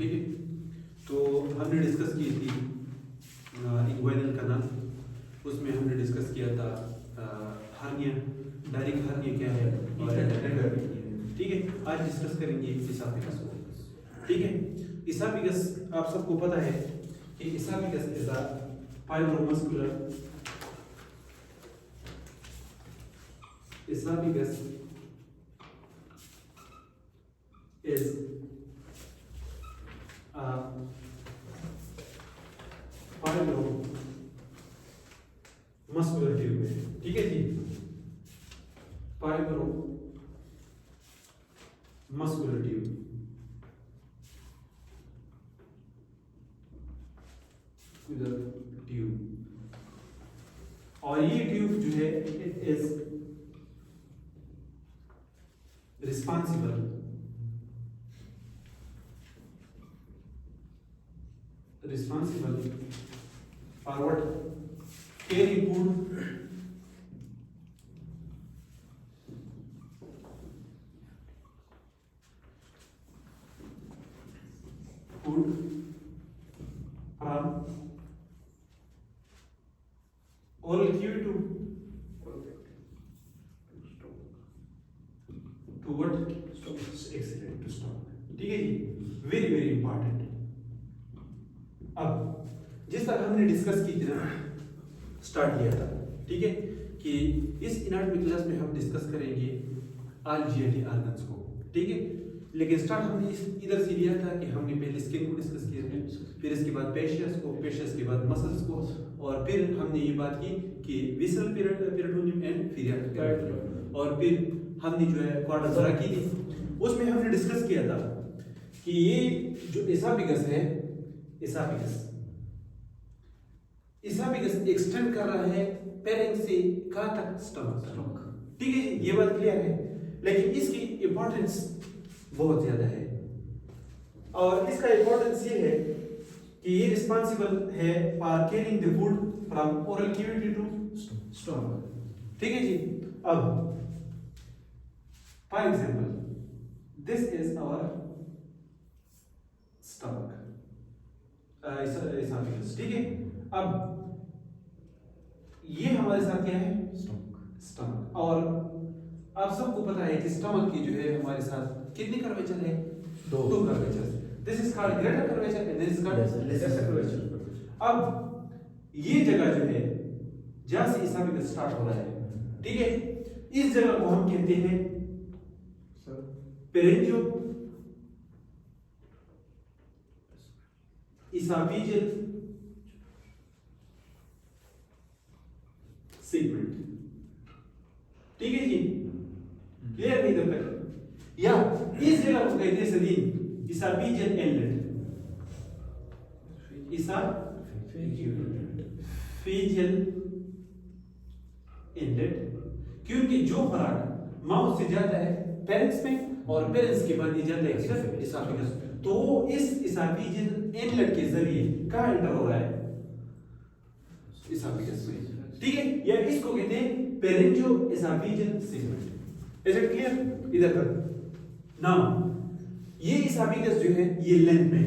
ठीक है। तो हमने डिस्कस की थी इंग्वाइनल कनाल, उसमें हमने डिस्कस किया था हार्निया, डायरेक्ट हार्निया क्या है और ठीक है। आज डिस्कस करेंगे इसोफेगस को, ठीक है। इसोफेगस आप सबको पता है कि oesophagus is a fibromuscular, esophagus is a fibromuscular tube है, ठीक है जी। फाइब्रोमस्कुलर ट्यूब, और ये ट्यूब जो है it is responsible for what? Carrying food from oral cavity to what? Excellent, to stop, ठीक है जी। Very very important. अब जिस तरह हमने डिस्कस की थी ना, स्टार्ट किया था, ठीक है, कि इस एनाटॉमी क्लास में हम डिस्कस करेंगे ऑल जीआईटी ऑर्गन्स को, ठीक है। लेकिन स्टार्ट हमने इधर से लिया था कि हमने पहले स्किन को डिस्कस किया था, फिर इसके बाद पेशियस को, पेशियस के बाद मसल्स को, और फिर हमने ये बात की कि विसरल पेरिटोनियम एंड फिलिया, और फिर हमने जो है क्वाड्रिसेप्स की थी। उसमें हमने डिस्कस किया था कि ये जो इसोफेगस है, इसोफेगस एक्सटेंड कर रहा है पेरेंक्स से कहां तक? स्टमक, ठीक है, ये बात क्लियर है। लेकिन इसकी इंपॉर्टेंस बहुत ज्यादा है, और इसका इंपॉर्टेंस ये है कि ये रिस्पांसिबल है for carrying the food from oral cavity to stomach, ठीक है जी। अब For example, this is our stomach, esophagus, ठीक है। अब ये हमारे साथ क्या है? स्टमक। और आप सबको पता है कि स्टमक की जो है हमारे साथ कितनी कर्वेचर है? दो curvature. This is called greater curvature and this is called lesser curvature. अब ये जगह जो है जहां से esophagus स्टार्ट हो रहा है, ठीक है, इस जगह को हम कहते हैं पेरेंजियो esophageal सेगमेंट, ठीक है जी। क्लियर नहीं तब तक? या इस जगह को कहते हैं Saleen esophageal inlet, esophageal inlet, क्योंकि जो खुराक माउथ से जाता है पेरेंट्स में, और पेरेंट्स के बाद ये जाता है किधर? esophagus। तो इस esophageal inlet के जरिए कहां एंटर हो रहा है? esophagus में, ठीक है। या इसको कहते हैं पेरेंजियो esophageal segment. Is it clear? इधर तक नाउ ये esophagus जो है ये लेंथ में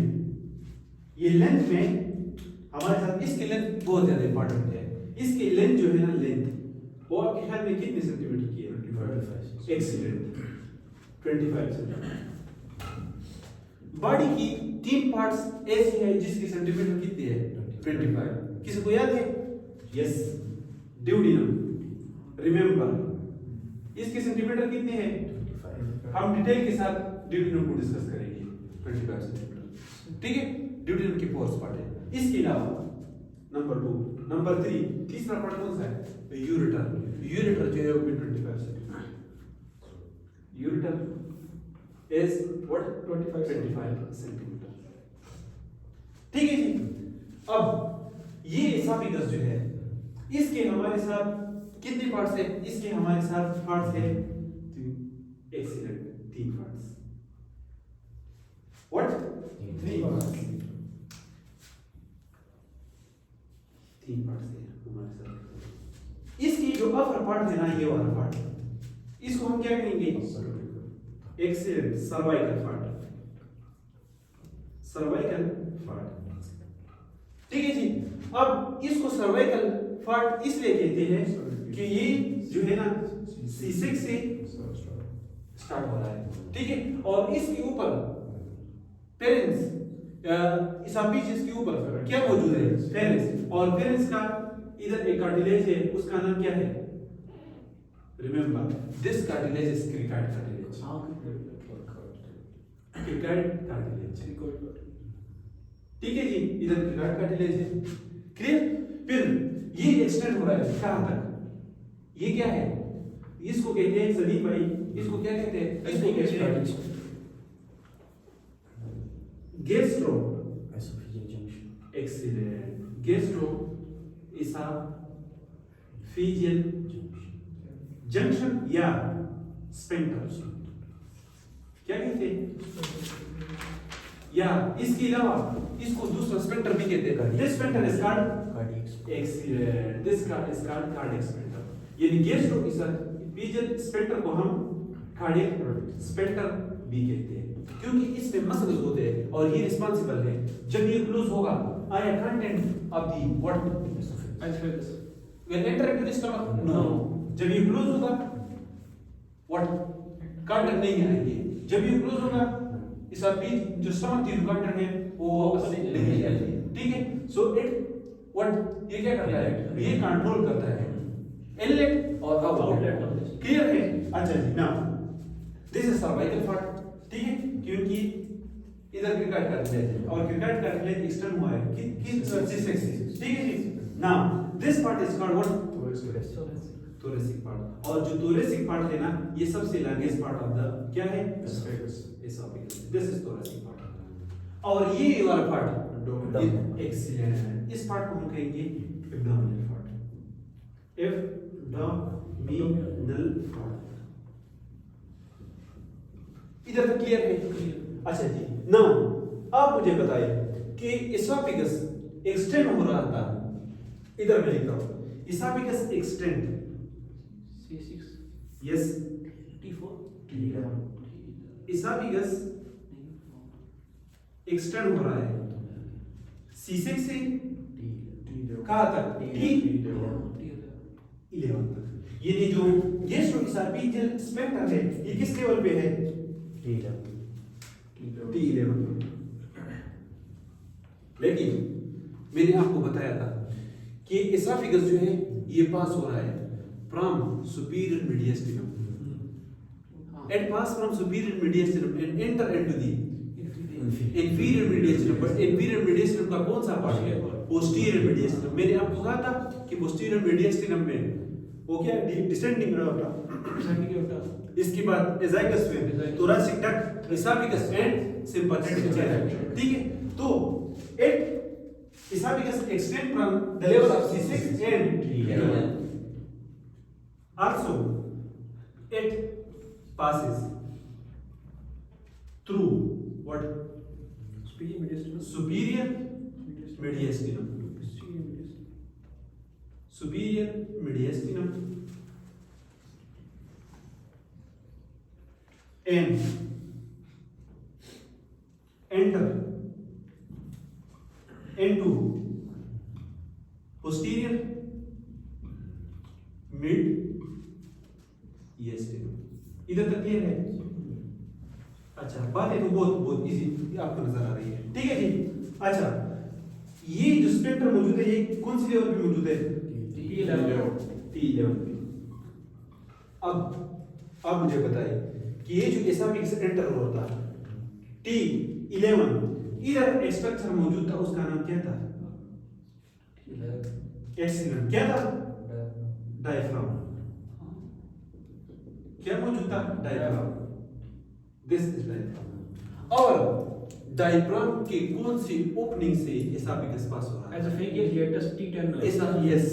हमारे साथ इसकी लेंथ बहुत ज्यादा इंपॉर्टेंट है। इसकी लेंथ जो है ना, लेंथ वो आपके ख्याल में कितने सेंटीमीटर की है? 25। Excellent, 25 centimetre. बॉडी की 3 पार्ट्स ऐसी है जिसकी सेंटीमीटर कितनी है? 25। किसी को याद है? Yes, duodenum. रिमेंबर इसके सेंटीमीटर कितने हैं? 25। हम डिटेल के साथ ड्यूडिनम को डिस्कस करेंगे। 25 सेंटीमीटर, ठीक है। ड्यूडिनम की पोर्स पार्ट है। इसके अलावा नंबर 2, नंबर 3, तीसरा पार्ट कौन सा है? यूरेटर। यूरेटर जो है वो 25 centimetre. Ureter is what? 25 centimetre, ठीक है जी। अब ये esophagus जो है इसके हमारे साथ कितने पार्ट्स है? इसके हमारे साथ पार्ट्स है 3। Excellent, 3 parts. What? 3 parts. 3 parts है हमारे साथ। इसकी जो अपर पार्ट है ना, ये वाला पार्ट, इसको हम क्या कहेंगे? Excellent, cervical part. सर्वाइकल फाट। ठीक है जी। अब इसको सर्वाइकल फाट इसलिए कहते हैं कि ये जो है ना C6 से स्टार्ट हो रहा है। ठीक है, और इसके ऊपर पेरेंट्स इसके ऊपर क्या मौजूद है? पेरेंट्स। और पेरेंट्स का इधर एक कार्टिलेज है, उसका नाम क्या है? Remember this cartilage is cricoid cartilage. Cricoid cartilage. ठीक है जी, इधर क्रिकाइड कार्टिलेज है। क्लियर? फिर ये एक्सटेंड हो रहा है कहां तक? ये क्या है? इसको कहते हैं सलीम भाई, इसको क्या कहते हैं? इसको कहते हैं gastro excellent gastro oesophageal junction या स्फिंक्टर क्या कहते हैं? या इसके अलावा इसको दूसरा स्फिंक्टर भी कहते हैं। This sphincter is called excellent, this is called cardiac sphincter. यानी गैस्ट्रो इसोफेजियल स्फिंक्टर को हम कार्डियक स्फिंक्टर भी कहते हैं, क्योंकि इसमें मसल्स होते हैं और ये रिस्पांसिबल है। जब ये क्लोज होगा, आया content of the what will enter into the stomach? No. जब ये क्लोज होगा, व्हाट कंटेंट नहीं आएंगे। जब ये क्लोज होगा, इस बीच जो स्टमक की कंटेंट है वो वापस नहीं आएगी। ठीक है, सो इट व्हाट ये क्या करता है? ये कंट्रोल करता है इनलेट और आउटलेट। क्लियर है? अच्छा जी, now this is cervical part. ठीक है, क्योंकि इधर क्रिकाइड कार्टिलेज है और क्रिकाइड कार्टिलेज एक्सटेंड हुआ है किस C6 से। ठीक है जी। Now this part is called what? thoracic part. और जो thoracic पार्ट है ना, ये सबसे लार्जेस्ट पार्ट ऑफ द क्या है? esophagus। This is thoracic part. और ये वाला पार्ट एक्सीलेंट, इस पार्ट को हम कहेंगे एब्डोमिनल पार्ट। Abdominal part. इधर तक क्लियर है? अच्छा जी, नाउ आप मुझे बताइए कि एसोफेगस एक्सटेंड हो रहा था, इधर मैं लिख रहा हूं oesophagus extend C6 yes T4 oesophagus extend हो रहा है C6 से कहां तक? T11 तक। यानी जो गैस्ट्रोएसोफेजियल स्फिंक्टर है ये किस लेवल पे है? T11। लेकिन मैंने आपको बताया था कि एसोफेगस जो है ये पास हो रहा है from superior मीडियस्टिनम। It pass from superior mediastinum and enter into the inferior mediastinum। but inferior mediastinum का कौन सा पार्ट है? posterior mediastinum। मैंने आपको कहा था कि posterior mediastinum में वो क्या डिसेंडिंग एओर्टा, इसके बाद azygos when, thoracic duct, esophagus and sympathetic channel। ठीक है, तो esophagus extend from the level of C6 and T11। also it passes through what? superior mediastinum। superior mediastinum and enter into posterior mediastinum। इधर तक clear है? अच्छा, बातें तो बहुत इजी आपको नजर आ रही है। ठीक है जी। अच्छा, ये जो स्फिंक्टर मौजूद है ये कौन सी लेवल पे मौजूद है? T11 पे। अब मुझे बताइए कि ये जो एसोफेगस एंटर होता है T11, इधर एक स्ट्रक्चर मौजूद था, उसका नाम क्या था? एक्सीलेंट। क्या था? डायफ्राम। क्या मौजूद था? डायफ्राम। This is diaphragm. और डायफ्राम के कौन सी ओपनिंग से एसोफेगस पास हो रहा है? esophageal hiatus T10। Yes,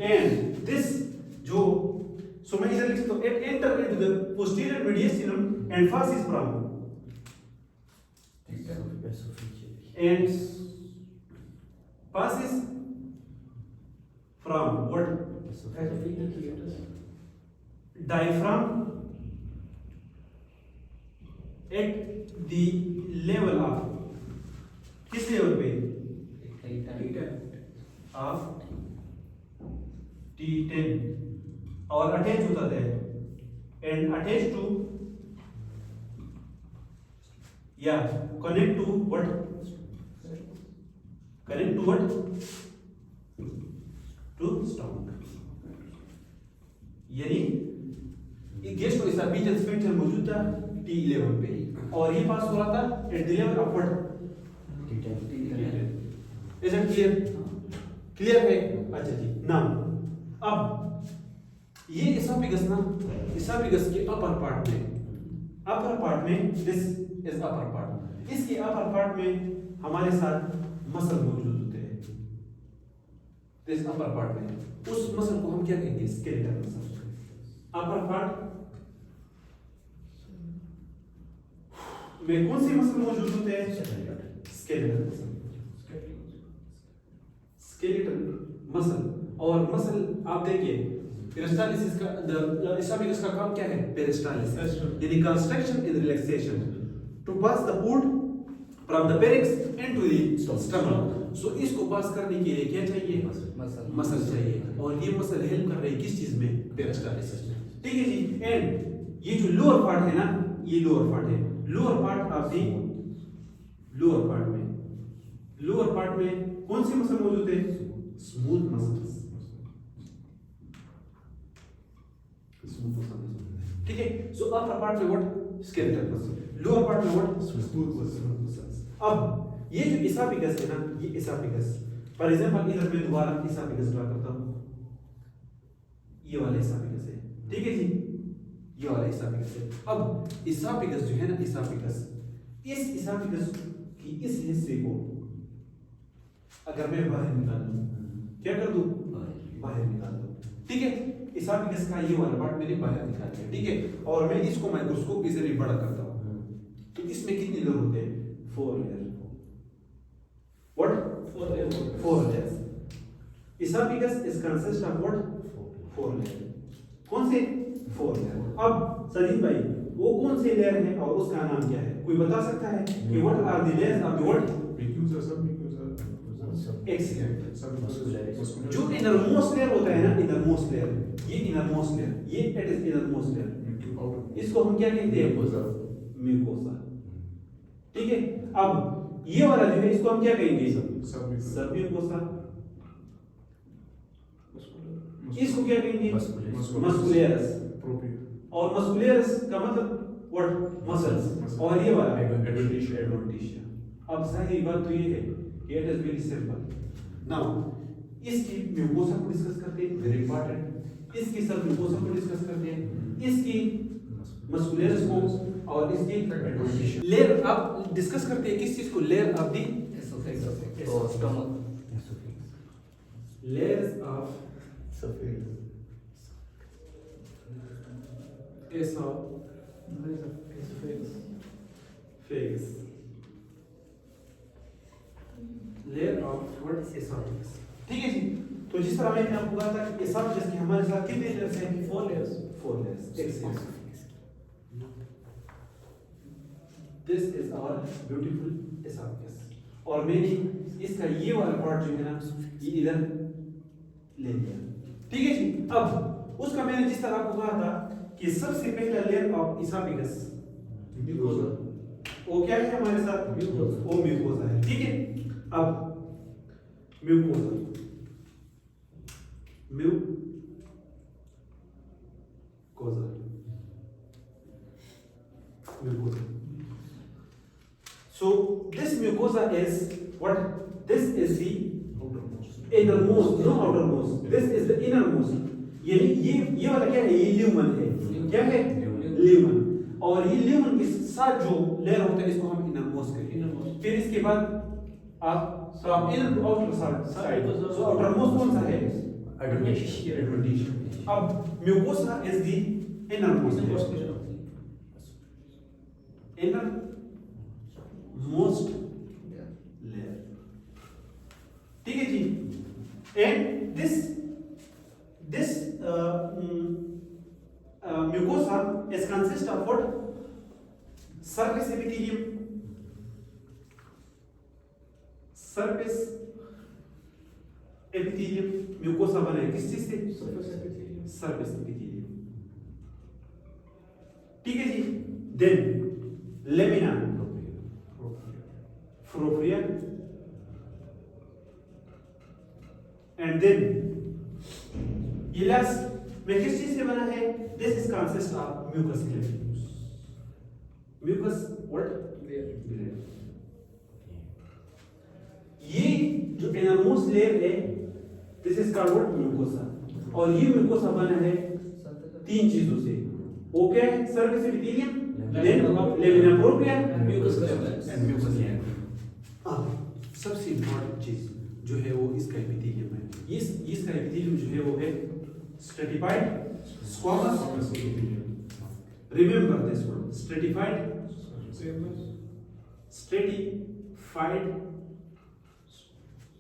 and this जो सो मैं इधर लिख सकता हूं it enter into the posterior mediastinum and passes from and passes from what? esophageal hiatus diaphragm at the level of of T10 और अटैच होता है एंड अटैच टू या connect to what, connect to what, to stock. यानी guest को इसका बीच spectrum मौजूद था T11 पे और ये पास हो रहा था at the level of what, T10। Is it clear? Clear है? अच्छा जी। नाउ अब ये इसोफेगस के अपर पार्ट में दिस इज अपर पार्ट, इसके अपर पार्ट में हमारे साथ मसल मौजूद होते हैं। दिस अपर पार्ट में उस मसल को हम क्या कहेंगे? Skeletal muscle. अपर पार्ट में कौन सी मसल मौजूद होते हैं? Skeletal muscle. स्केलेटल मसल और मसल आप देखिए पेरिस्टालिसिस का एसोफेगस का काम क्या है? पेरिस्टालिसिस यानी construction and relaxation to pass the food from the pharynx into the stomach. So इसको पास करने के लिए क्या चाहिए? मसल चाहिए और ये मसल हेल्प कर रही है किस चीज में? पेरिस्टालिसिस में। ठीक है जी। एंड ये जो लोअर पार्ट है ना, ये लोअर पार्ट है। लोअर पार्ट आप दी लोअर पार्ट में कौन सी मसल मौजूद है? Smooth muscles. ठीक है। सो अपर पार्ट में what? Skeletal muscle, lower part में व्हाट? Smooth muscles. अब ये जो एसोफेगस है ना, ये एसोफेगस फॉर एग्जांपल इधर मैं दोबारा एसोफेगस ड्रा करता हूं, ये वाला एसोफेगस है। ठीक है जी, ये वाला एसोफेगस है। अब एसोफेगस जो है ना, एसोफेगस, इस एसोफेगस की इस हिस्से को अगर मैं बाहर निकाल दूं, क्या कर दूं? बाहर निकाल दूं। ठीक है। एसोफेगस का ये वाला पार्ट मैंने बाहर निकाल दिया। ठीक है। और मैं इसको माइक्रोस्कोप के जरिए बड़ा करता हूं, तो इसमें कितने लेयर होते हैं? 4 layer. What? 4 layers. Esophagus is consist of what? 4 layers. कौन से? 4 लेयर। अब सलीम भाई वो कौन से लेयर है और उसका नाम क्या है? कोई बता सकता है कि what are the layers of the what? Excellent. जो इनरमोस्ट लेयर होता है ना, इनरमोस्ट लेयर, ये इनरमोस्ट लेयर, ये इट इज इनरमोस्ट लेयर, इसको हम क्या कहते हैं? म्यूकोसा। ठीक है। अब ये वाला जो है इसको हम क्या कहेंगे? सब म्यूकोसा। इसको क्या कहेंगे? मस्कुलेरस। और मस्कुलेरस का मतलब व्हाट? मसल्स। और ये वाला एडवेंटिशिया। अब सही बात तो ये है कि it is very simple. Now इसकी म्यूकोसा को डिस्कस करते हैं, वेरी इंपॉर्टेंट। इसकी सब म्यूकोसा को डिस्कस करते हैं, इसकी मस्कुलेरस को और इसकी एडवेंटिशिया। लेयर अब डिस्कस करते हैं किस चीज को? लेयर ऑफ द एसोफेगस और stomach. Layers of oesophagus, layer of what? Oesophagus. ठीक है जी। तो जिस तरह मैंने आपको कहा था कि एसोफेगस के हमारे साथ कितने लेयर्स हैं? 4 layers. 4 layers. Excellent. This is our beautiful esophagus. और मैंने इसका ये वाला पार्ट जो है ना, ये इधर ले लिया। ठीक है जी। अब उसका मैंने जिस तरह आपको कहा था कि सबसे पहला लेयर ऑफ एसोफेगस म्यूकोसा, वो क्या है हमारे साथ? वो म्यूकोसा है। ठीक है। अब mucosa, so this mucosa is what? This is the innermost, no outermost, this is the innermost। यानी ये वाला क्या है? ये ल्यूमन है। क्या है? ल्यूमन। और ये ल्यूमन के साथ जो लेयर होता है इसको हम इनरमोस्ट कहेंगे। फिर इसके बाद आप inner to outer side, so outermost कौन सा है? एडवेंटिशिया। अब mucosa is the innermost, inner most layer. ठीक है जी। And this mucosa is consist of what? Surface epithelium, surface epithelium mucosa बना है किस चीज से? Surface epithelium. Surface epithelium. ठीक है जी। Then lamina propria and then ये लास्ट में किस चीज से बना है? This is consist of mucus gland. Mucus what? Gland. ये जो एनर्मोस्ट लेयर है this is called what? Mucosa. और ये म्यूकोसा बना है तीन चीजों से। Okay, surface epithelium, then lamina propria, Mucus and glands. Mucus gland. सबसे इंपॉर्टेंट चीज जो है वो इसका एपिथेलियम है। इसका एपिथेलियम जो है वो है stratified squamous. Remember this word, stratified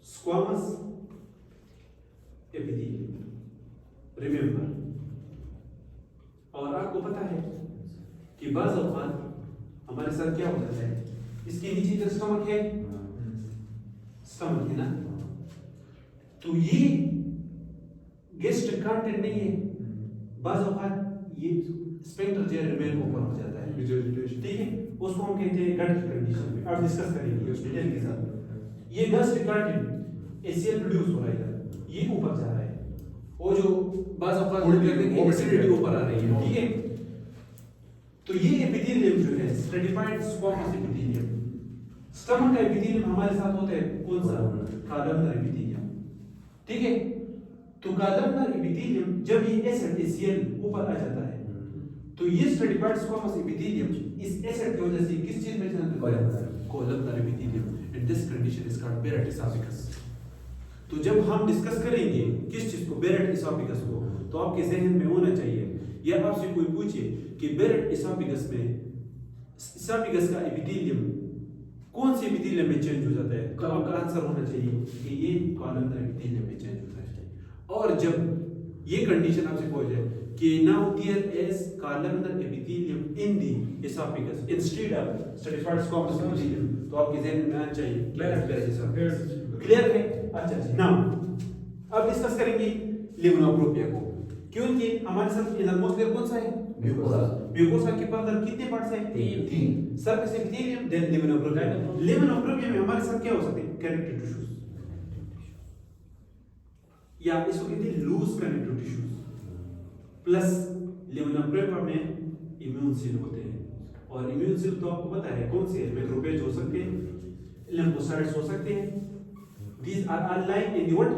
squamous epithelium. Remember. और आपको पता है कि बाज़ औक़ात हमारे साथ क्या हो जाता है, इसके नीचे जो स्टमक है ना, तो ये गैस्ट्रिक कंटेंट नहीं है, बाज़ औक़ात ये स्फिंक्टर जो रिमेन ऊपर हो जाता है, ठीक है, उसको हम कहते हैं गट की कंडीशन में। आप डिस्कस करेंगे डिटेल के साथ। ये गैस्ट्रिक कंटेंट एसीएल प्रोड्यूस हो रहा है, ये ऊपर जा रहा है, वो जो बाज़ औक़ात एसिडिटी ऊपर आ रही है, ठीक है। तो ये एपिथेलियम जो है स्ट्रेटिफाइड स्क्वामस एपिथेलियम, स्टमक का एपिथेलियम हमारे साथ होता है कौन सा? कॉलमनर एपिथेलियम, ठीक है। तो कॉलमनर एपिथेलियम जब ये एसिड एसीएल ऊपर आ जाता है तो ये स्ट्रेटिफाइड स्क्वामस एपिथेलियम इस एसिड की वजह से किस चीज में चलता है? Columnar epithelium. And this condition is called बेरेट oesophagus. तो जब हम डिस्कस करेंगे किस चीज को, बेरेट एसोफेगस को, तो आपके जहन में होना चाहिए, या आपसे कोई पूछे कि बेरेट एसोफेगस में एसोफेगस का एपिथेलियम कौन से एपिथेलियम में चेंज हो जाता है, तो आपका आंसर होना चाहिए कि ये कॉलमनर एपिथेलियम में चेंज होता है। और जब ये कंडीशन आपसे पूछ जाए कि now there is columnar epithelium in the esophagus instead of stratified squamous epithelium, तो आपके जहन में आना चाहिए कि बेरेट एसोफेगस। क्लियर है? अच्छा जी। नाउ अब डिस्कस करेंगे लेमिना प्रोप्रिया को, क्योंकि हमारे साथ इनरमोस्ट लेयर कौन सा है? म्यूकोसा। म्यूकोसा के अंदर कितने पार्ट्स हैं? तीन। Surface epithelium, then lamina propria. Lamina propria में हमारे साथ क्या हो सकते हैं? कनेक्टिव टिश्यूज, या इसको कहते हैं loose connective tissues, plus lamina propria में इम्यून सेल होते हैं। और इम्यून सेल तो आपको पता है कौन से हैं? मैक्रोफेज हो सकते हैं, लिम्फोसाइट्स हो सकते हैं। These are unlike in the what?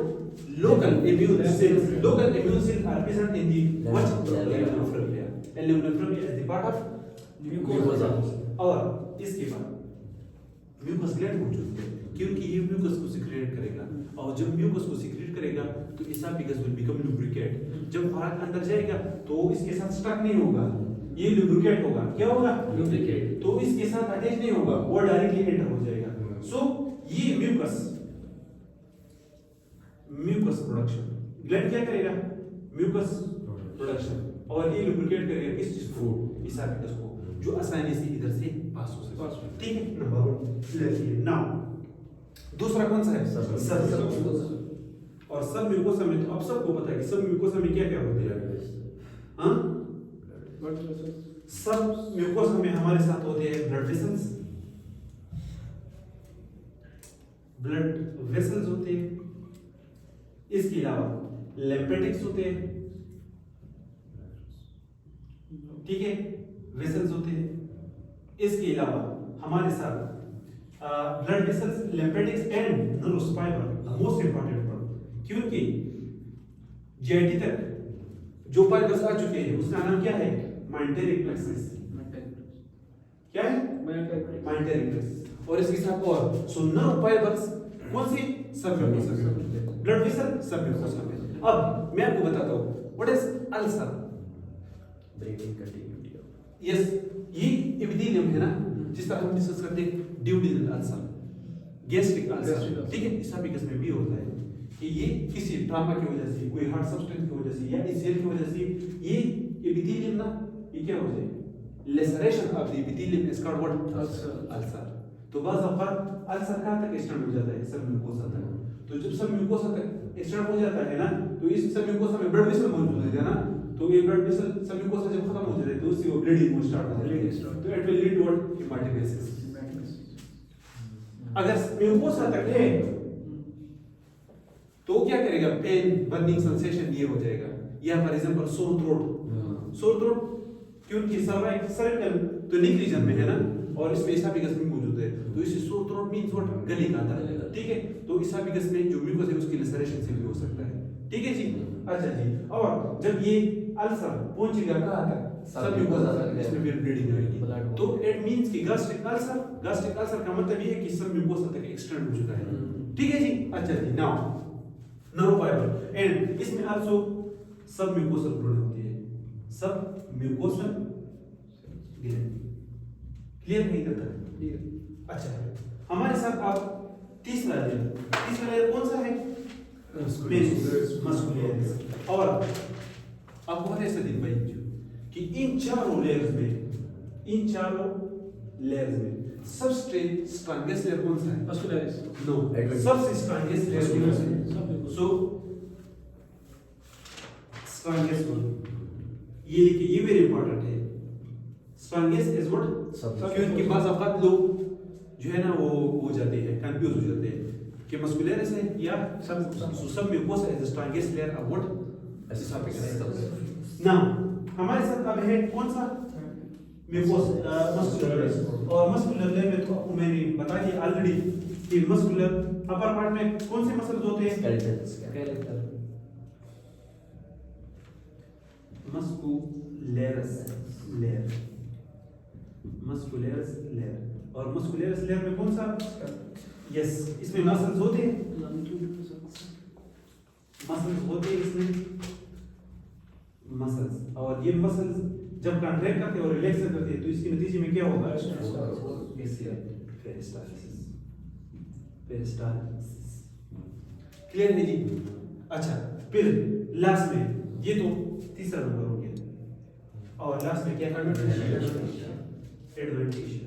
Local immune cells. Local immune cells are present in the what? Lamina propria. And lamina propria is the part of mucosa. और इसके बाद म्यूकस ग्लैंड मौजूद है, क्योंकि ये म्यूकस को सिक्रेट करेगा, और जब म्यूकस को सिक्रेट करेगा तो एसोफेगस विल बिकम लुब्रिकेट। जब खुराक अंदर जाएगा तो इसके साथ स्टक नहीं होगा, ये लुब्रिकेट होगा। क्या होगा? लुब्रिकेट। तो इसके साथ अटैच नहीं होगा, वो डायरेक्टली एंटर हो जाएगा। सो ये म्यूकस प्रोडक्शन ग्लैंड क्या करेगा? म्यूकस प्रोडक्शन, और ये लुब्रिकेट करेगा किस चीज को? एसोफेगस को, जो आसानी से इधर से पास हो सके। ठीक है, नंबर 1 क्लियर किए। नाउ दूसरा कौन सा है? सब म्यूकोसा। और सब म्यूकोसा में तो आप सबको पता है कि सब म्यूकोसा में क्या क्या होते हैं? हाँ, सब म्यूकोसा में हमारे साथ होते हैं ब्लड वेसल्स होते हैं, इसके अलावा लिम्फेटिक्स होते हैं, ठीक है, वेसल्स होते हैं। इसके अलावा हमारे साथ blood vessels, lymphatics and nerves fibre, the most important one, क्योंकि जेआईटी तक जो फाइबर्स आ चुके हैं उसका नाम क्या है? मेंटेरिक प्लेक्सस। क्या है? मेंटेरिक प्लेक्सस। और इसके साथ और सो नर्व फाइबर्स कौन सी? सब म्यूकोसा में, ब्लड वेसल सब म्यूकोसा में। अब मैं आपको बताता हूं what is ulcer. Breathing continuity. Yes, ये एपिथेलियम है ना, जिस तरह हम डिस्कस करते हैं ड्यूडिनल अल्सर, गैस्ट्रिक अल्सर, ठीक है, एसोफेगस में भी होता है कि ये किसी ट्रॉमा की वजह से, कोई हार्ट सब्सटेंस की वजह से या एसीएल की वजह से ये एपिथेलियम ना ये क्या हो जाए? Laceration of the epithelium is called what? Ulcer. तो बाज़ औक़ात अल्सर कहाँ तक एक्सटेंड हो जाता है? सब म्यूकोसा तक। तो जब सब म्यूकोसा तक एक्सटेंड हो जाता है ना, तो इस सब म्यूकोसा में ब्लड वेसल मौजूद है ना, तो ये ब्लड वेसल सब म्यूकोसा जब खत्म हो जाता है तो उससे वो ब्लीडिंग हो स्टार्ट हो जाती है, तो इट विल लीड टू हेमाटाइटिस। अगर म्यूकोसा तक है तो क्या करेगा? पेन, बर्निंग सेंसेशन ये हो जाएगा, या for example sore throat. Sore throat क्योंकि सर्विकल तो नेक रीजन में है ना, और इसमें एसाफिगस भी मौजूद है, तो इसे सोर थ्रोट मींस व्हाट? गले का अंदर, ठीक है। तो एसाफिगस में जो म्यूकस है उसकी लसरेशन से भी हो सकता है, ठीक है जी। अच्छा जी, और जब ये अल्सर पहुंचेगा कहां तक? सब म्यूकोसा तक, इसमें फिर ब्लीडिंग आएगी। तो इट मींस कि गैस्ट्रिक अल्सर का मतलब ये है कि सब म्यूकोसा तक एक्सटेंड हो चुका है, ठीक है जी। अच्छा जी, नाउ नर्व फाइबर एंड इसमें आल्सो सब म्यूकोसल ग्लैंड होती है, सब म्यूकोसल ग्लैंड। क्लियर नहीं करता है? अच्छा, हमारे साथ आप तीसरा लेयर कौन सा है? मस्कुलरिस। और आपको पता है सदीप भाई कि इन चारों लेयर्स में सबसे स्ट्रॉन्गेस्ट लेयर कौन सा है? मस्कुलरिस। नो, सबसे स्ट्रॉन्गेस्ट लेयर कौन सा है? सो स्ट्रॉन्गेस्ट वन ये लिखिए, ये वेरी इंपॉर्टेंट है। Strongest is what? क्योंकि बाज़ औक़ात लोग जो है ना वो हो जाते हैं, कंफ्यूज हो जाते हैं कि मस्कुलरिस है या सब mucosa is the strongest layer of what? Now हमारे साथ अब है कौन सा? मस्कुलरिस। और मस्कुलर लेयर में तो मैंने बता दिया ऑलरेडी कि मस्कुलर अपर पार्ट में कौन से मसल्स होते हैं? स्केलेटल। मस्कुलरिस लेयर और मस्कुलरिस लेयर में कौन सा? यस, इसमें मसल्स होते हैं, इसमें मसल्स, और ये मसल्स जब कॉन्ट्रैक्ट करते हैं और रिलैक्स करते हैं तो इसके नतीजे में क्या होगा? पेरिस्टालसिस। क्लियर है जी? अच्छा, फिर लास्ट में ये तो तीसरा नंबर हो गया, और लास्ट में क्या करना है? एडवेंटिशिया।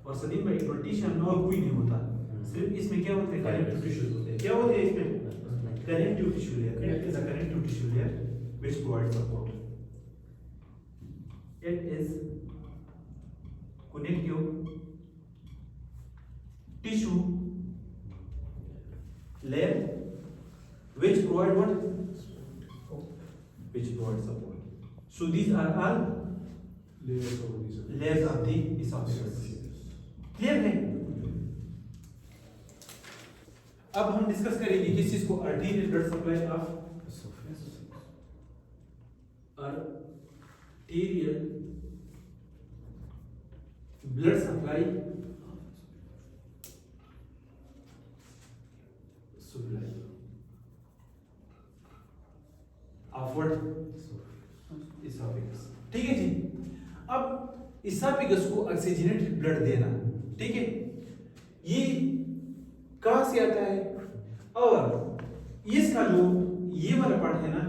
और सलीम भाई एडवेंटिशिया में और कोई नहीं होता, सिर्फ इसमें क्या होते हैं? कनेक्टिव टिश्यूज होते हैं। क्या होते हैं इसमें? Connective tissue layer. It is a connective tissue layer which provides support. It is connective tissue layer which provide what? Which provide support. So these are all layers of the esophagus. Clear है? अब हम discuss करेंगे किस चीज को? Arterial blood supply of arterial blood supply of what? Oesophagus. ठीक है जी। अब एसोफेगस को ऑक्सीजनेटेड ब्लड देना, ठीक है, ये कहां से आता है? और इसका जो ये वाला पार्ट है ना,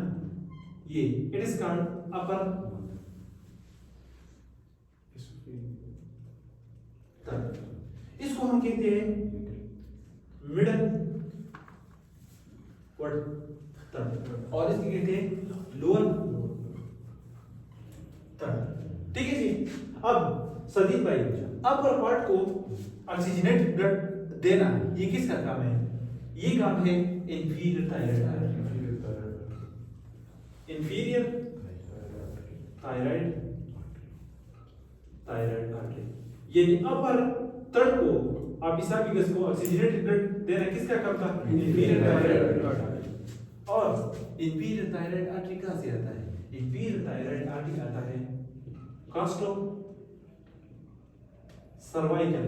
ये it is called upper third, इसको हम कहते हैं मिडल व्हाट? थर्ड, और इसको कहते हैं लोअर थर्ड। ठीक है जी। अब सदीप भाई, अपर पार्ट को ऑक्सीजनेटेड ब्लड देना ये किसका काम है? ये काम है इंफीरियर थायराइड आर्टरी। यानी अपर थर्ड को आप एसोफेगस को ऑक्सीजनेटेड ब्लड देना किसका काम था? Inferior thyroid artery. और इंफीरियर थायराइड आर्टरी कहां से आता है? इंफीरियर थायराइड आर्टरी आता है कास्टो सर्वाइकल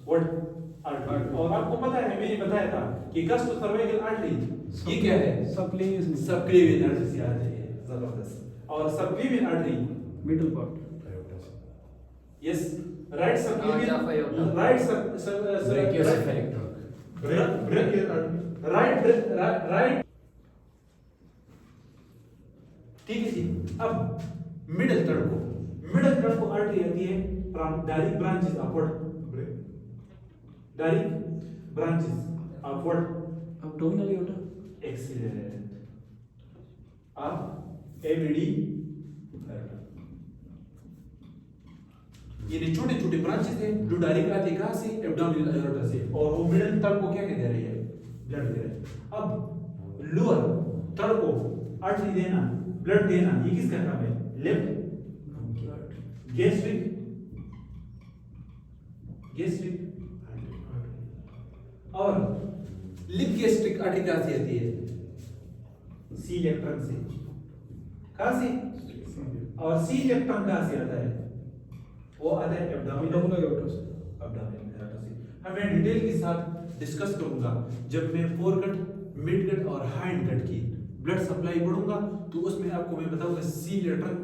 व्हाट आर्टरी। और आपको पता है मैंने बताया था कि कास्टो सर्वाइकल आर्टरी ये क्या है? सबक्लेवियन आर्टरी से आती है। जबरदस्त। और subclavian artery middle part. Yes, right subclavian, right brachiocephalic, right ठीक है जी। अब मिडल थर्ड को आर्टरी आती है direct branches upward, direct branches upward, abdominal aorta, excellent, अब एबीडी ये छोटे छोटे ब्रांचेस है जो डायरेक्ट आती है कहां से, एब्डोमिनल एओर्टा से, और वो मिडल थर्ड को क्या कह दे रही है, ब्लड दे रही है। अब लोअर थर्ड को आर्टरी देना, ब्लड देना, ये किसका काम है, लेफ्ट गैस्ट्रिक और लिप गैस्ट्रिक आर्टरी कहां से आती है, सी इलेक्ट्रॉन से, कहां से, और सी इलेक्ट्रॉन कहां से आता है, वो आता है abdominal aorta से। एब्डोमिनल एओर्टा से। अब मैं डिटेल के साथ डिस्कस करूंगा जब मैं फोरकट, मिडकट और हाइंड कट की ब्लड सप्लाई पढ़ूंगा, तो उसमें आपको मैं बताऊंगा सी इलेक्ट्रॉन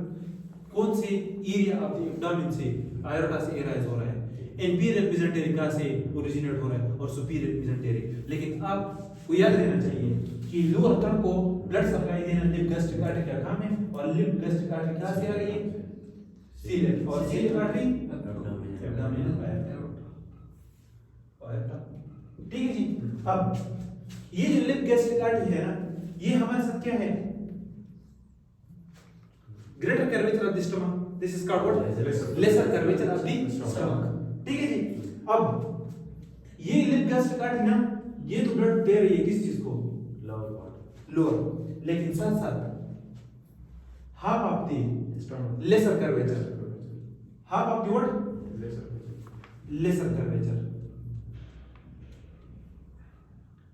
कौन से एरिया ऑफ द एब्डोमेन से एओर्टा से एराइज हो रहा है, इंफीरियर मेसेंटेरी कहां से ओरिजिनेट हो रहा है, और सुपीरियर मेसेंटेरी। लेकिन आपको याद रहना चाहिए कि लोअर थर्ड को ब्लड सप्लाई देना लिप गैस्ट्रिक आर्टरी का काम है, और लिप गैस्ट्रिक आर्टरी कहां से आ रही है, सीलेट, और सीलेट आर्टरी एब्डोमिनल एओर्टा। ठीक है जी। अब ये जो लिप गैस्ट्रिक आर्टरी है ना, ये हमारे साथ क्या है, greater curvature of the stomach, this is called what, lesser curvature of the stomach. ठीक है जी। अब ये लिप गैस्ट्रिक आर्टरी ना, ये तो ब्लड दे रही है किस चीज को, लोअर, लेकिन साथ साथ half of the lesser curvature, half of the what, lesser curvature,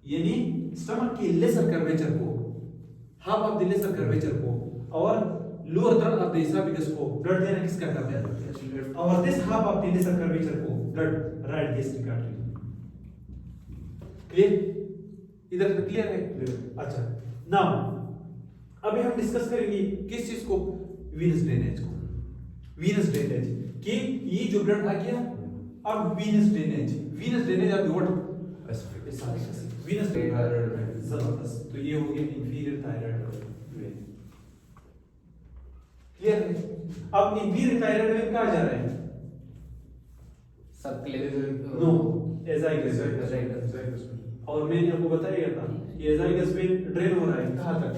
यानी स्टमक की लेसर कर्वेचर को, half of the lesser curvature को, और lower third of the oesophagus को ब्लड देना किसका काम है, और this half of the lesser curvature को blood right gastric artery. Clear, इधर तक क्लियर है। अच्छा, नाउ अभी हम डिस्कस करेंगे किस चीज को, वीनस ड्रेनेज को, वीनस ड्रेनेज कि ये जो ब्लड आ गया, अब Venus drainage of the what, oesophagus, Venus thyroid, जबरदस्त। तो ये हो गया इंफीरियर थायराइड वेन। क्लियर है। अब इंफीरियर थायराइड वेन कहां जा रहा है, नो, एजाइगस। और मैंने आपको बताया था कि एजाइगस वेन ड्रेन हो रहा है कहां तक,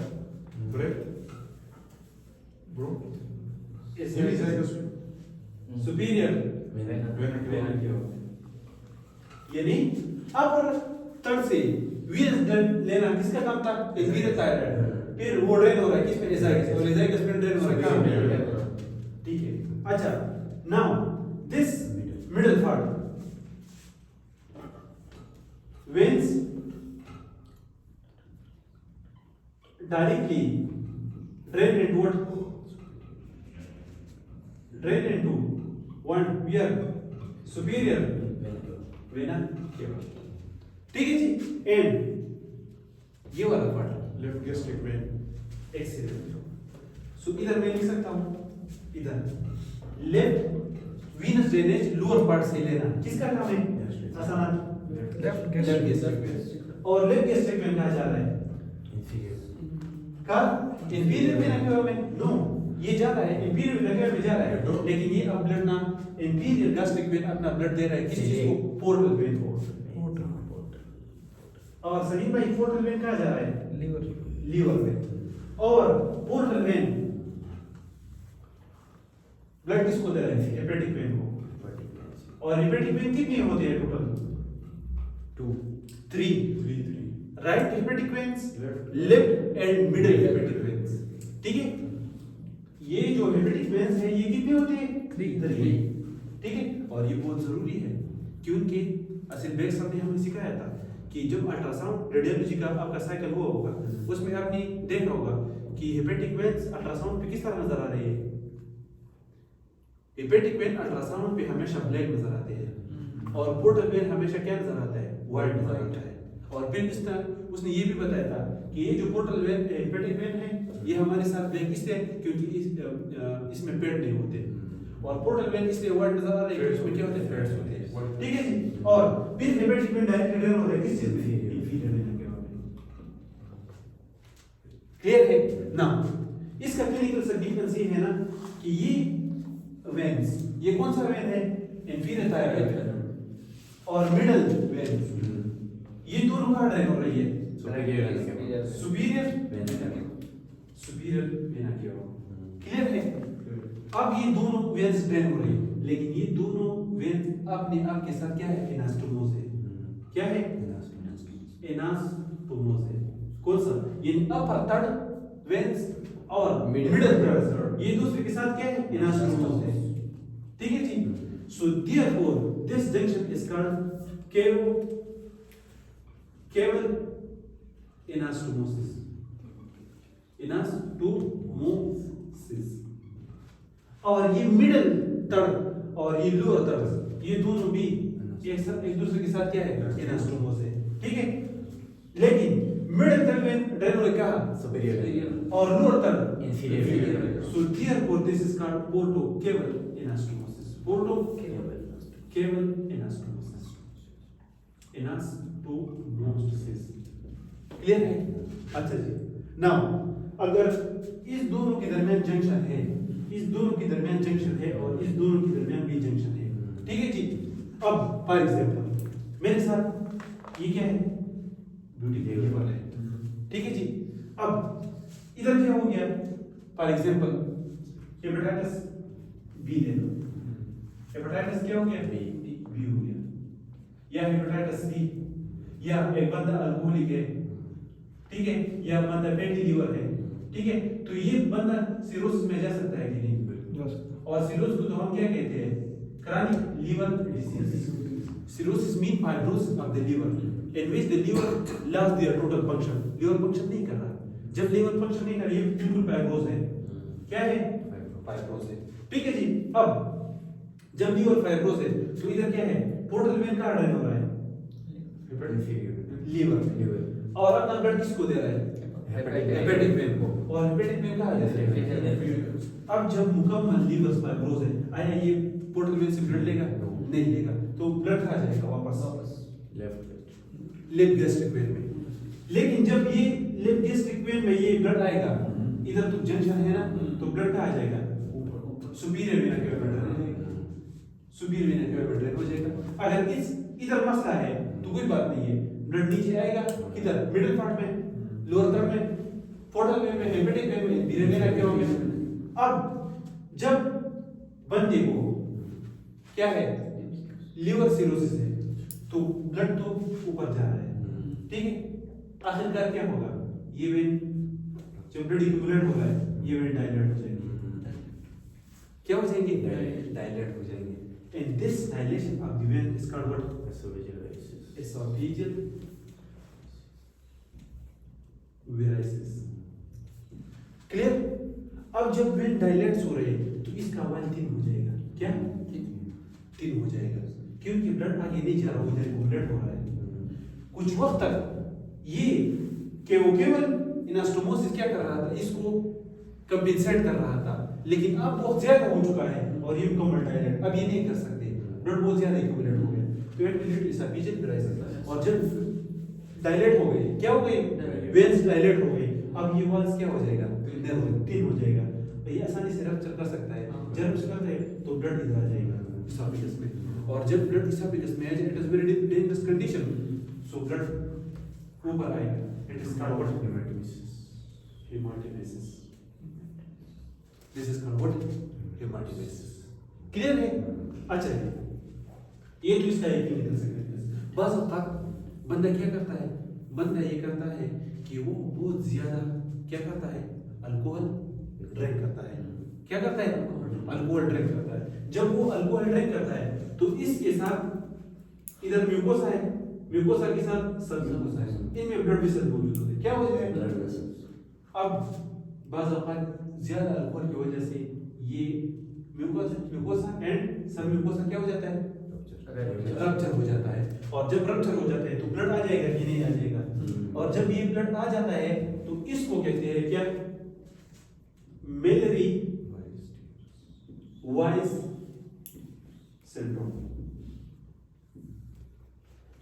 सुपीरियर वेना की ओर, यानी अब थर्ड से वीनस ब्लड लेना किसका काम था, इंफीरियर थायराइड, फिर वो ड्रेन हो रहा है किसमें, एजाइगस, और एजाइगस में ड्रेन हो रहा है, ठीक है। अच्छा, now this middle part veins directly drain into what, drain into one where superior vena cava, ठीक है जी। एंड ये वाला part left gastric vein, excellent. So इधर मैं लिख सकता हूं, इधर left venous drainage lower part से लेना किसका काम है, आसान, लेफ्ट गैस्ट्रिक, और लेफ्ट गैस्ट्रिक वेन कहां जा रहा है, कब, इंफीरियर वेना केवा में, नो, ये जा रहा है इंफीरियर वेना केवा में जा रहा है, लेकिन ये अब ब्लड ना इंफीरियर गैस्ट्रिक वेन अपना ब्लड दे रहा है किस चीज को, पोर्टल वेन को। और सलीम भाई पोर्टल वेन कहां जा रहा है, लीवर वेन, और पोर्टल वेन ब्लड किसको दे रहा है, हेपेटिक वेन को। और हेपेटिक वेन कितने होते हैं total, 3 right hepatic veins, left and middle hepatic veins. ठीक है, ये जो हेपेटिक वेन्स है ये कितने होते हैं, 3। ठीक है, और ये बहुत जरूरी है क्योंकि असिल बेग साहब ने हमें सिखाया था कि जब अल्ट्रासाउंड रेडियोलॉजी का आपका साइकिल हुआ होगा, उसमें आपने देखा होगा कि हेपेटिक वेन्स अल्ट्रासाउंड पे किस तरह नजर आ रही है, हेपेटिक वेन अल्ट्रासाउंड पे हमेशा ब्लैक नजर आते हैं, और पोर्टल वेन हमेशा क्या नजर आता है, व्हाइट नजर आता है। और फिर उसने ये भी बताया था कि ये जो पोर्टल वेन हेपेटिक वेन है ये हमारे साथ ब्लैक इसलिए क्योंकि इसमें पेट नहीं होते, और पोर्टल वेन इसलिए व्हाइट नजर आ रही है, इसमें क्या होते हैं, पेट्स होते हैं। ठीक है जी। और फिर हेपेटिक वेन डायरेक्ट ड्रेन हो रहा है किस चीज में, इंफीरियर वेना केवा में। क्लियर है ना। इसका क्लिनिकल सिग्निफिकेंस ये है ना कि ये वेन्स, ये कौन सा वेन है? इंफीरियर थायराइड और मिडल वेन, ये दोनों कहाँ ड्रेन हो रही है? Superior vena cava. क्लियर है? अब ये दोनों वेन्स ड्रेन हो रही है, लेकिन ये दोनों वेन अपने आप के साथ क्या है? एनास्टोमोस है। क्या है? एनास्टोमोस है। कौन सा? ये अपर थर्ड वेन्स और मिडल थर्ड, ये दूसरे के साथ क्या है? एनास्टोमोस है। ठीक है जी? So therefore this junction is called caval anastomosis. Anastomosis. और ये मिडल थर्ड और ये लोअर थर्ड, ये दोनों भी एक दूसरे के साथ क्या है? एनास्टोमोस है। ठीक है? लेकिन मिडल थर्ड वेन ड्रेन हो रहा है सुपीरियर और lower third inferior. So therefore this is called porto caval anastomosis. Porto caval anastomosis. Anastomosis. Clear है? अच्छा जी। नाउ अगर इस दोनों के दरमियान जंक्शन है, इस दोनों के दरमियान जंक्शन है और इस दोनों के दरमियान भी जंक्शन है, ठीक है जी? अब फॉर एग्जांपल मेरे साथ ये क्या है? ब्यूटी लिवर है। ठीक है जी? अब इधर क्या हो गया? फॉर एग्जांपल हेपेटाइटिस बी ले लो। हेपेटाइटिस क्या हो गया? बी हो गया। या हेपेटाइटिस सी, या एक बंदा अल्कोहलिक है, ठीक है, या बंदा फैटी लिवर है, ठीक है, तो ये बंदा सिरोसिस में जा सकता है कि नहीं? और सिरोसिस को तो हम क्या कहते हैं? Chronic liver disease. Cirrhosis mean fibrosis of the liver in which the liver lost their total function. Liver function नहीं कर रहा। जब लिवर फंक्शन नहीं कर रही है, बिल्कुल फाइब्रोस है। क्या है? फाइब्रोस है। ठीक है जी? अब जब लिवर फाइब्रोस है तो इधर क्या है? पोर्टल वेन कहाँ ड्रेन हो रहा है? लिवर। और अपना ब्लड किसको दे रहा है? हेपेटिक वेन को। और हेपेटिक वेन कहाँ जा रहा है? अब जब मुकम्मल लिवर फाइब्रोस है, आया ये पोर्टल वेन से ब्लड लेगा? नहीं लेगा। तो ब्लड कहाँ जाएगा? वापस लेफ्ट गैस्ट्रिक वेन में। लेकिन जब ये लेफ्ट गैस्ट्रिक वेन में ये ब्लड आएगा, इधर तो जंक्शन है ना, तो ब्लड कहाँ जाएगा? सुपीरियर वेना केवा ब्लड जाएगा। सुपीरियर वेना केवा ब्लड हो जाएगा। अगर इस इधर मसला है तो कोई बात नहीं है, ब्लड नीचे आएगा किधर? मिडिल पार्ट में, लोअर थर्ड में, पोर्टल वेन में, हेपेटिक वेन में, इंफीरियर वेना केवा में। अब जब बंदे को क्या है? लिवर सिरोसिस है, तो ब्लड तो ऊपर जा रहा है, ठीक है? आखिरकार क्या होगा? ये वेन जब ब्लड एक्यूमुलेट हो रहा है, ये वेन डायलेट हो जाएगी। क्या हो जाएंगे? डायलेट हो जाएंगे। And this dilation of the when is called what? Oesophageal varices. Clear? अब जब वेन डायलेट्स हो रहे हैं तो इसका वाल थिन हो जाएगा। क्या? थिन हो जाएगा, क्योंकि ब्लड आगे नहीं जा रहा, उधर एक्यूमुलेट हो रहा है। कुछ वक्त तक ये केवल एनास्टोमोसिस क्या कर रहा था? इसको कंपेंसेट कर रहा था, लेकिन अब बहुत ज्यादा हो चुका है और ये मुकम्मल डायलेट अब ये नहीं कर सकते, ब्लड बहुत ज्यादा एक्यूमुलेट हो गया, तो it will lead to esophageal varices. और जब डायलेट हो गए, क्या हो गए? वेन्स डायलेट हो गए, अब ये वॉल्स क्या हो जाएगा? थिन हो जाएगा। ये आसानी से रप्चर कर सकता है। जब रप्चर करता है तो ब्लड इधर आ जाएगा एसोफेगस में, और जब ब्लड एसोफेगस में आ जाए, it is very dangerous condition, so blood ऊपर आएगा। It is called what? Haematemesis. This is called what? Haematemesis. Clear है? अच्छा, ये तो इसका एक क्लिनिकल सिग्निफिकेंस। बस अब तक बंदा क्या करता है? बंदा ये करता है कि वो बहुत ज्यादा क्या करता है? अल्कोहल ड्रिंक करता है। क्या करता है? अल्कोहल ड्रिंक करता है। जब वो अल्कोहल ड्रिंक करता है तो इसके साथ इधर म्यूकोसा है, म्यूकोसा के साथ सब म्यूकोसा है, इनमें ब्लड वेसल मौजूद होते हैं। क्या हो जाएगा? Blood vessel. अब बाज़ औक़ात ज्यादा अल्कोहल की वजह से ये म्यूकोसा एंड सब म्यूकोसा क्या हो जाता है? रप्चर हो जाता है। और जब रप्चर हो जाता है तो ब्लड आ जाएगा कि नहीं आ जाएगा? और जब ये ब्लड आ जाता है तो इसको कहते हैं क्या? Mallory vice syndrome.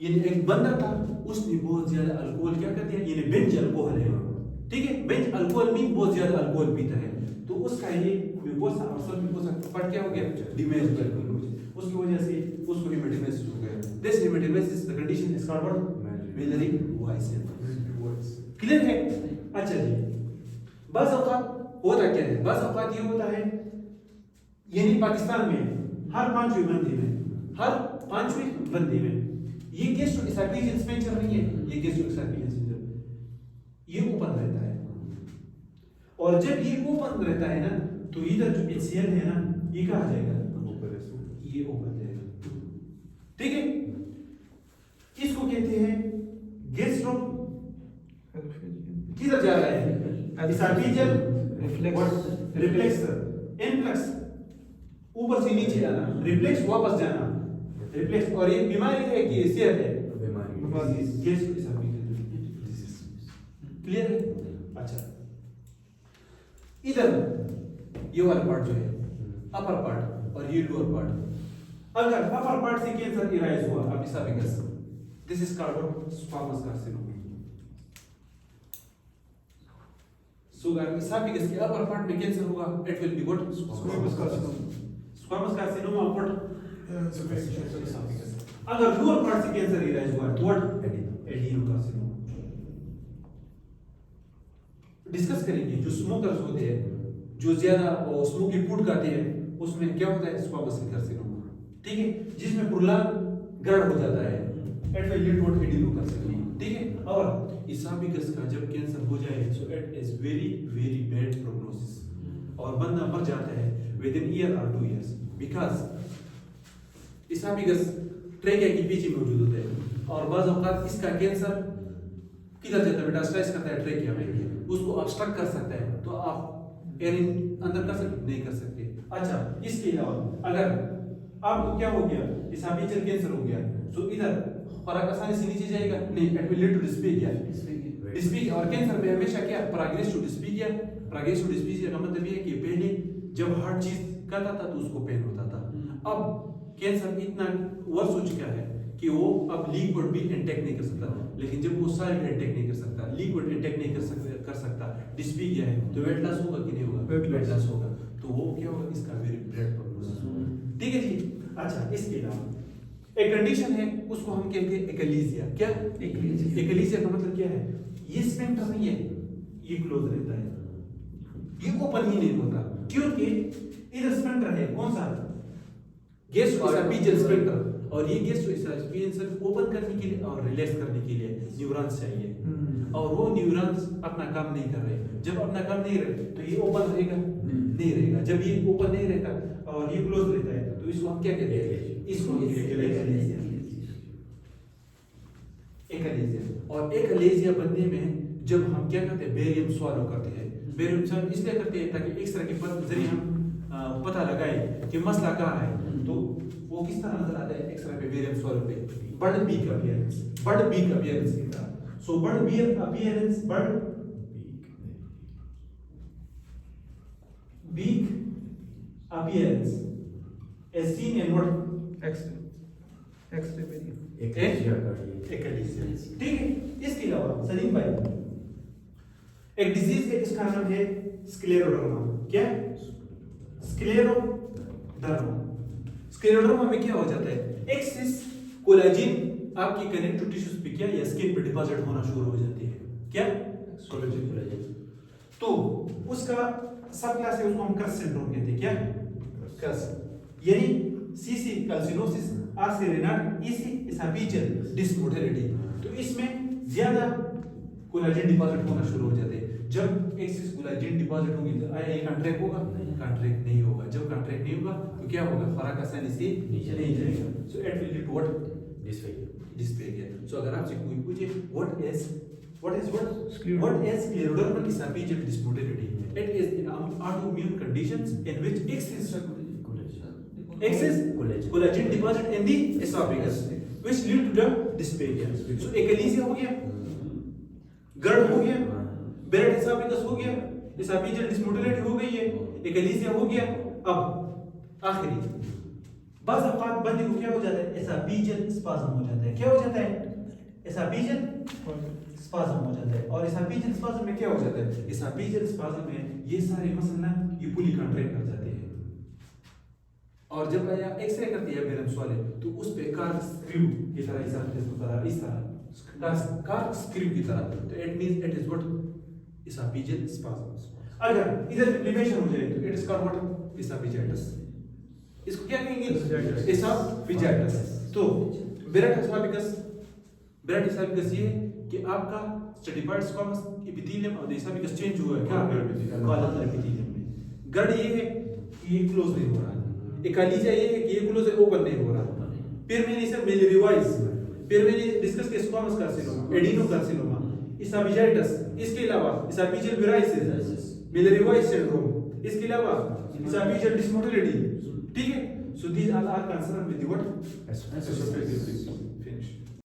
ये एक बंदा था, उसने बहुत ज्यादा अल्कोहल क्या कर दिया? ये बेंच अल्कोहल है, ठीक है। बेंच अल्कोहल मीन बहुत ज्यादा अल्कोहल पीता है, तो उसका ये म्यूकोसा और सब म्यूकोसा पार्ट क्या हो गया, डैमेज हो गया, उसकी वजह से उसको हेमेटोमेसिस हो गया। This haematemesis the condition is called Mallory Weiss. Clear है? अच्छा जी, बस औकात होता क्या है, बस औकात ये होता है, यानी पाकिस्तान में हर 5वीं बंदी में, हर 5वीं बंदी में ये गैस्ट्रोएसोफेजियल स्पेंचर नहीं है, ये गैस्ट्रोएसोफेजियल स्पेंचर ये ओपन रहता है, और जब ये ओपन रहता है ना तो इधर जो HCl है ना ये कहाँ जाएगा, ये ओपन जाएगा, ठीक है। इसको कहते हैं गैस्ट्रो, किधर जा रहा है, एसोफेजियल रिफ्लेक्सर, इनफ्लक्स ऊपर से नीचे आना, रिफ्लेक्स वापस जाना, रिफ्लेक्स, और ये बीमारी है कि सेहत है, क्लियर है? अच्छा, इधर ये वाला पार्ट जो है अपर पार्ट और ये लोअर पार्ट, अगर अपर पार्ट से कैंसर इराइज हुआ, अब oesophagus, this is called squamous carcinoma. So अगर एसोफेगस के अपर पार्ट में कैंसर होगा, it will be what, squamous carcinoma. Squamous carcinoma what, oesophagus. अगर लोअर पार्ट से कैंसर इराइज हुआ तो व्हाट, एडिनोकार्सिनोमा। डिस्कस करेंगे जो स्मोकर्स होते हैं, जो ज्यादा स्मोकी फूड खाते हैं, उसमें क्या होता है, स्क्वामस कार्सिनोमा, ठीक है, जिसमें प्रोलॉन्ग गर्ड हो जाता है, it will lead to adenocarcinoma, ठीक है। और एसोफेगस का जब कैंसर हो जाए so it is very very bad prognosis, और बंदा मर जाता है विद इन ईयर और 2 इयर्स, बिकॉज एसोफेगस ट्रेकिया के पीछे मौजूद होता है, और बाज़ औक़ात इसका कैंसर किधर जाता है, मेटास्टाइज करता है ट्रेकिया में, उसको ऑब्स्ट्रक्ट कर सकता है, तो आप एयर अंदर कर सकते नहीं कर सकते। अच्छा, इसके अलावा अगर आपको क्या हो गया, एसोफेजियल कैंसर हो गया, तो इधर खुराक आसानी से नीचे जाएगा नहीं, इट विल लीड टू डिस्पीजिया, डिस्पीजिया, और कैंसर में हमेशा क्या, प्रोग्रेस टू डिस्पीजिया। प्रोग्रेस टू डिस्पीजिया का मतलब ये है कि पहले जब हर चीज करता था तो उसको पेन होता था, अब कैंसर इतना वर्ष हो चुका है कि वो अब लिक्विड भी इंटेक नहीं कर सकता, लेकिन जब वो सॉलिड इंटेक नहीं कर सकता, लिक्विड इंटेक नहीं कर सकता, डिस्पीजिया है, तो वेट लॉस होगा कि नहीं होगा, वेट लॉस होगा, तो वो क्या होगा, इसका वेरी बैड प्रोग्नोसिस, ठीक है जी। अच्छा, इसके अलावा एक कंडीशन है, उसको हम कहते हैं एक्लेसिया। क्या एक्लेसिया का मतलब क्या है, ये स्पेंटर नहीं है, ये क्लोज रहता है, ये ओपन ही नहीं होता, क्योंकि इधर स्पेंटर है, कौन सा, गैस्ट्रोएसोफेजियल स्पेंटर, और ये गैस्ट्रोएसोफेजियल ओपन करने के लिए और रिलैक्स करने के लिए न्यूरॉन्स चाहिए, और वो न्यूरॉन्स अपना काम नहीं कर रहे, जब अपना काम नहीं रहे तो ये ओपन रहेगा नहीं रहेगा, जब ये ओपन नहीं रहता और ये क्लोज रहता है तो इसको हम क्या कहते हैं, इसको एक्लेसिया। और एक्लेसिया बनने में जब हम क्या करते हैं, बेरियम स्वालो करते हैं, बेरियम स्वालो इसलिए करते हैं ताकि एक्सरे के जरिए हम पता लगाए कि मसला कहाँ है, तो वो किस तरह नजर आता है एक्सरे पे, बेरियम स्वालो पे, bird beak appearance, bird beak appearance की तरह। So bird beak appearance, bird beak appearance is seen in what, x-ray barium, achalasia, ठीक है। इसके अलावा सलीम भाई एक डिजीज है, इसका नाम है स्क्लेरोडर्मा। क्या, स्क्लेरोडर्मा। स्क्लेरोडर्मा में क्या हो जाता है, एक्सेस कोलेजन आपकी कनेक्टिव टिश्यूज पे क्या या स्किन पे डिपॉजिट होना शुरू हो जाती है, क्या, कोलेजन, तो उसका सब क्लास है, उसको हम कर्स सिंड्रोम कहते हैं, क्या, कर्स, यानी सीसी कैल्सिनोसिस, आरसी रेनाट, ईसी एसोफेजियल डिसमोटिलिटी, तो इसमें ज्यादा कोलेजन डिपॉजिट होना शुरू हो जाते हैं। जब एक्सेस कोलेजन डिपॉजिट होगी तो आया ये कंट्रैक्ट होगा, कंट्रैक्ट नहीं होगा, जब कंट्रैक्ट नहीं होगा तो क्या होगा, खुराक आसानी से नहीं जाएगा, so it will lead to what, dysphagia. So अगर आपसे कोई पूछे what is sclerodermal esophageal dysmotility, it is an autoimmune conditions in which excess collagen deposit in the esophagus which lead to the dysphagia. So achalasia हो गया, गर्ड हो गया, bread esophagus हो गया, esophageal dysmotility हो गई है, एक्लेसिया हो गया। अब आखिरी बाज़ औक़ात बंदे को क्या हो जाता है, esophageal spasm हो जाता है, क्या हो जाता है, एसाफिजियल स्पाज्म हो जाता है। और एसाफिजियल स्पाज्म में क्या हो जाता है? एसाफिजियल स्पाज्म में ये सारे मसल ना ये पुली कॉन्ट्रैक्ट कर जाते हैं। और जब एक्सरे करती है बेरम्स वाले तो उस पे कार्क स्क्रू की तरह इस तरह कार्क स्क्रू की तरह, तो it means it is what oesophageal spasm. अगर इधर इन्फ्लेमेशन हो जाए तो it is called what oesophagitis. इसको क्या कहेंगे? एसाफिजाइटिस। तो बेरेट एसाफिगस ये कि आपका स्ट्रेटिफाइड स्क्वामस एपिथेलियम और एसाफिगस चेंज हुआ है क्या? कॉलम एपिथेलियम में। गर्ड ये है कि ये क्लोज नहीं हो रहा है। एक कलीजा ये है कि ये क्लोज है, ओपन नहीं हो रहा। फिर मैंने इसे मेलिरिवाइज, फिर मैंने डिस्कस किया स्क्वामस कार्सिनोमा, एडिनो कार्सिनोमा, एसाफिजाइटिस, इसके अलावा एसाफिजियल विराइसिस, मेलिरिवाइज सिंड्रोम, इसके अलावा एसाफिजियल डिसमोटिलिटी। ठीक है, so these are concern with what? Oesophageal.